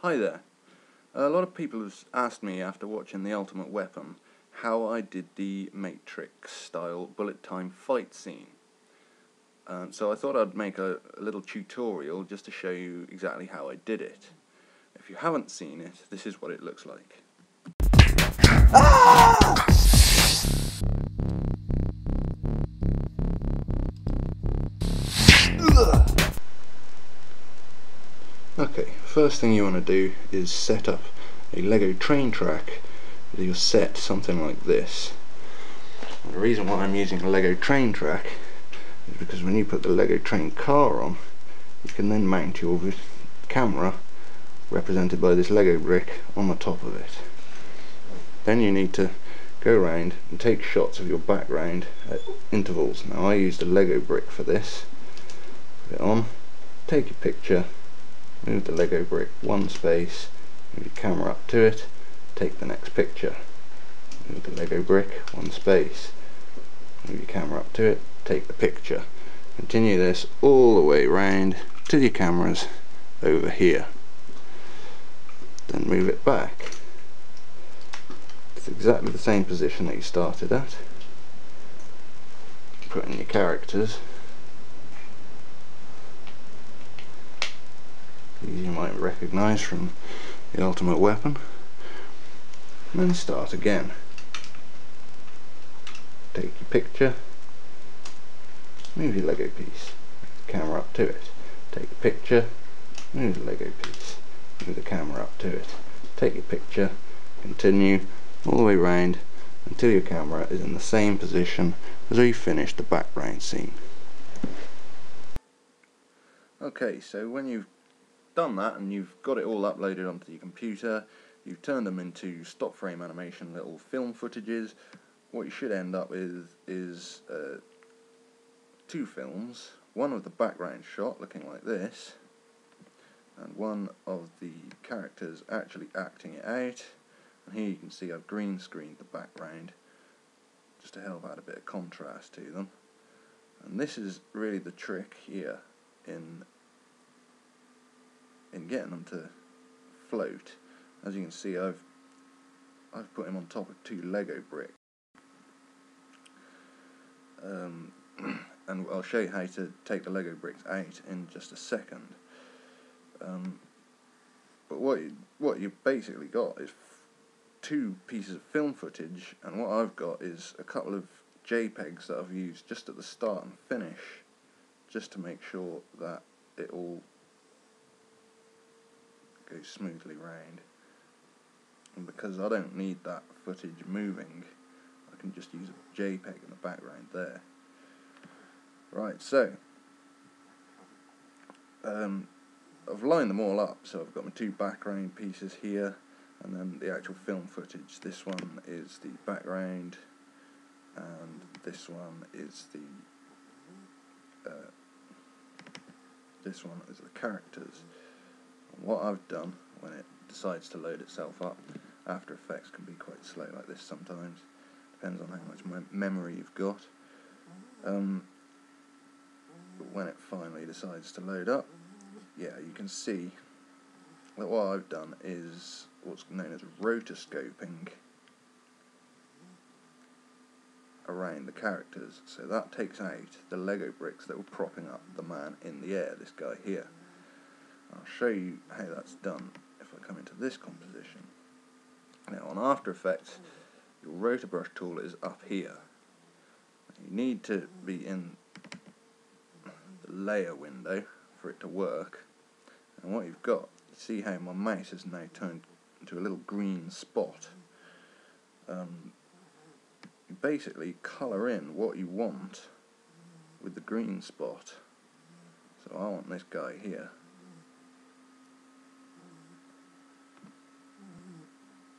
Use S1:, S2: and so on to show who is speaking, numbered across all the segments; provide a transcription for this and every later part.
S1: Hi there. A lot of people have asked me after watching The Ultimate Weapon how I did the Matrix style bullet time fight scene. So I thought I'd make a little tutorial just to show you exactly how I did it. If you haven't seen it, this is what it looks like. Okay, first thing you want to do is set up a Lego train track with your set something like this. And the reason why I'm using a Lego train track is because when you put the Lego train car on, you can then mount your camera, represented by this Lego brick, on the top of it. Then you need to go around and take shots of your background at intervals. Now I used a Lego brick for this. Put it on, take your picture, move the Lego brick one space, move your camera up to it, take the next picture. Move the Lego brick one space, move your camera up to it, take the picture. Continue this all the way round till your camera's over here. Then move it back. It's exactly the same position that you started at. Put in your characters. These you might recognise from The Ultimate Weapon. And then start again. Take your picture, move your Lego piece, move the camera up to it. Take the picture, move the Lego piece, move the camera up to it. Take your picture, continue all the way round until your camera is in the same position as where you finished the background scene. Okay, so when you've done that and you've got it all uploaded onto your computer, you've turned them into stop frame animation little film footages, what you should end up with is two films, one of the background shot looking like this, and one of the characters actually acting it out. And here you can see I've green screened the background just to help add a bit of contrast to them. And this is really the trick here in getting them to float. As you can see, I've put him on top of two Lego bricks. And I'll show you how to take the Lego bricks out in just a second. But what you basically got is two pieces of film footage, and what I've got is a couple of JPEGs that I've used just at the start and finish, just to make sure that it all goes smoothly round. And because I don't need that footage moving, I can just use a JPEG in the background there. Right, so I've lined them all up, so I've got my two background pieces here and then the actual film footage. This one is the background and this one is the characters. And what I've done when it decides to load itself up, After Effects can be quite slow like this sometimes, depends on how much memory you've got. But when it finally decides to load up, yeah, you can see that what I've done is what's known as rotoscoping around the characters. So that takes out the Lego bricks that were propping up the man in the air, this guy here. I'll show you how that's done if I come into this composition. Now on After Effects, your rotor brush tool is up here. You need to be in the layer window for it to work. And what you've got, you see how my mouse has now turned into a little green spot. You basically colour in what you want with the green spot. So I want this guy here.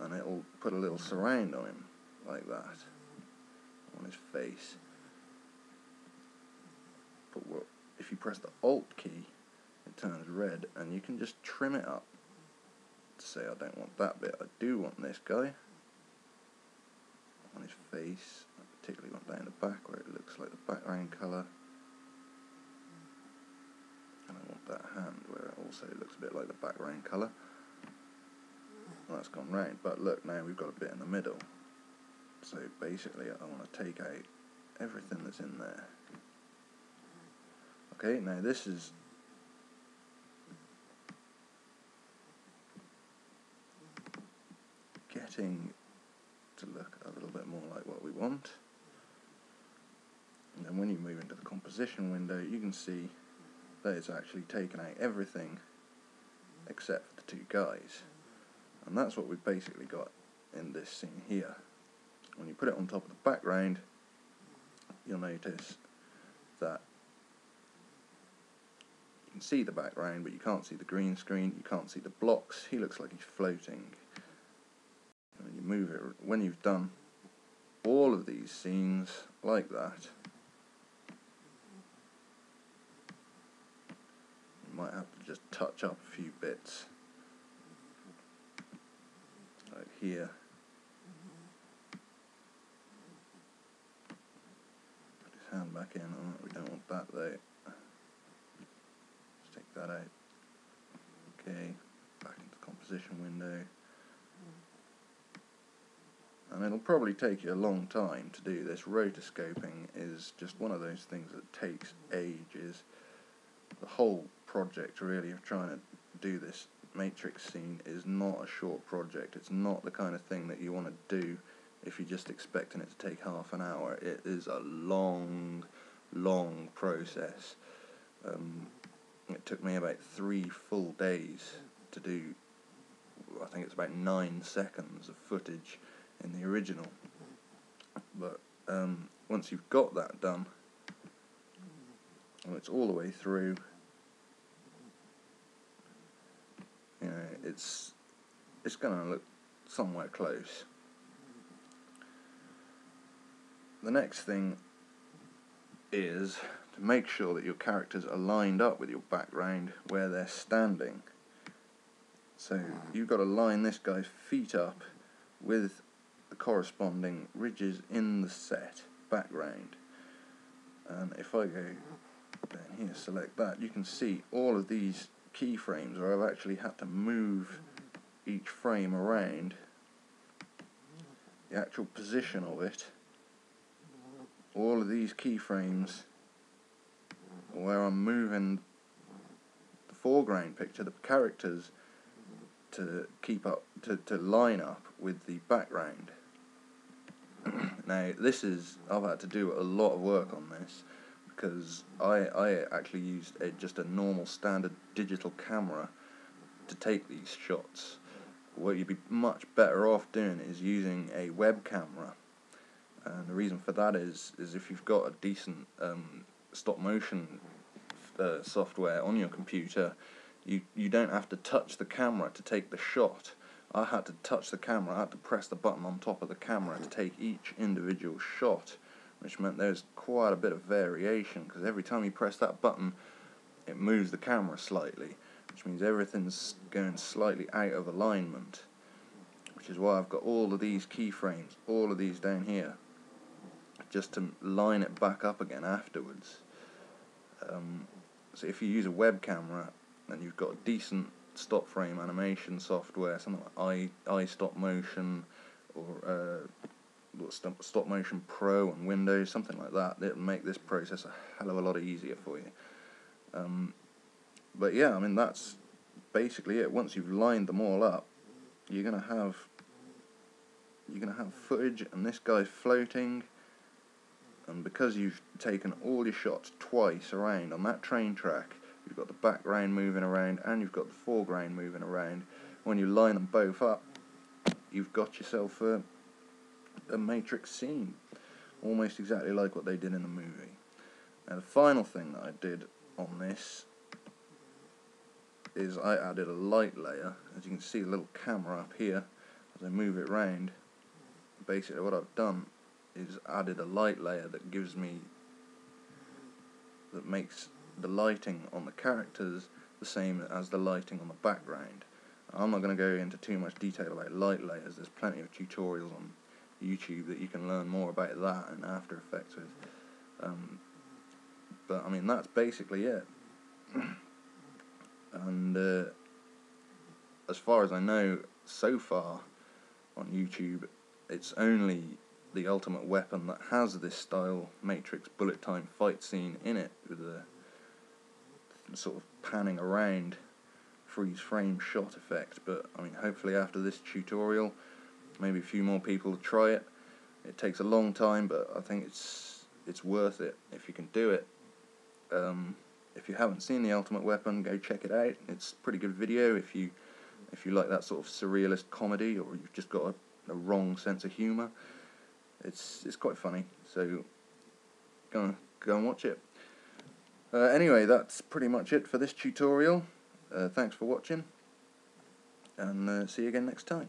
S1: And it'll put a little surround on him, like that, on his face. But if you press the Alt key, it turns red, and you can just trim it up to say I don't want that bit, I do want this guy on his face. I particularly want down the back where it looks like the background colour, and I want that hand where it also looks a bit like the background colour. that's gone round, but look, now we've got a bit in the middle. So basically I want to take out everything that's in there. Okay, now this is getting to look a little bit more like what we want. And then when you move into the composition window, you can see that it's actually taken out everything except for the two guys. And that's what we've basically got in this scene here. When you put it on top of the background, you'll notice that you can see the background, but you can't see the green screen, you can't see the blocks. He looks like he's floating. And when you move it, when you've done all of these scenes like that, you might have to just touch up a few bits, like here. Put his hand back in. Oh, we don't want that though. Let's take that out. Okay, back into the composition window. And it'll probably take you a long time to do this. Rotoscoping is just one of those things that takes ages. The whole project really of trying to do this Matrix scene is not a short project. It's not the kind of thing that you want to do if you're just expecting it to take half an hour. It is a long process. It took me about 3 full days to do, I think it's about 9 seconds of footage in the original. But once you've got that done, and it's all the way through, you know, it's going to look somewhere close. The next thing is to make sure that your characters are lined up with your background where they're standing. So you've got to line this guy's feet up with the corresponding ridges in the set background. And if I go down here, select that, you can see all of these keyframes where I've actually had to move each frame around, the actual position of it. All of these keyframes where I'm moving the foreground picture, the characters, to keep up, to line up with the background. Now this is, I've had to do a lot of work on this because I actually used just a normal standard digital camera to take these shots. What you'd be much better off doing is using a web camera, and the reason for that is if you've got a decent stop motion software on your computer, you don't have to touch the camera to take the shot. I had to touch the camera, I had to press the button on top of the camera to take each individual shot, which meant there's quite a bit of variation, because every time you press that button it moves the camera slightly, which means everything's going slightly out of alignment, which is why I've got all of these keyframes, all of these down here, just to line it back up again afterwards. So if you use a web camera and you've got a decent stop frame animation software, something like iStop Motion or Stop Motion Pro on Windows, something like that, it'll make this process a hell of a lot easier for you. But yeah, I mean, that's basically it. Once you've lined them all up, you're gonna have footage, and this guy's floating, and because you've taken all your shots twice around on that train track, you've got the background moving around and you've got the foreground moving around. When you line them both up, you've got yourself a Matrix scene, almost exactly like what they did in the movie. Now the final thing that I did on this is I added a light layer. As you can see, a little camera up here. As I move it round, basically what I've done is added a light layer that makes the lighting on the characters the same as the lighting on the background. I'm not going to go into too much detail about light layers. There's plenty of tutorials on YouTube that you can learn more about that and After Effects with. But I mean, that's basically it. And as far as I know, so far on YouTube, it's only the Ultimate Weapon that has this style Matrix bullet time fight scene in it, with the sort of panning around freeze frame shot effect. But I mean, hopefully after this tutorial, maybe a few more people will try it. It takes a long time, but I think it's worth it if you can do it. If you haven't seen the Ultimate Weapon, go check it out. It's a pretty good video if you like that sort of surrealist comedy, or you've just got a wrong sense of humour. It's quite funny, so go and watch it. Anyway, that's pretty much it for this tutorial. Thanks for watching, and see you again next time.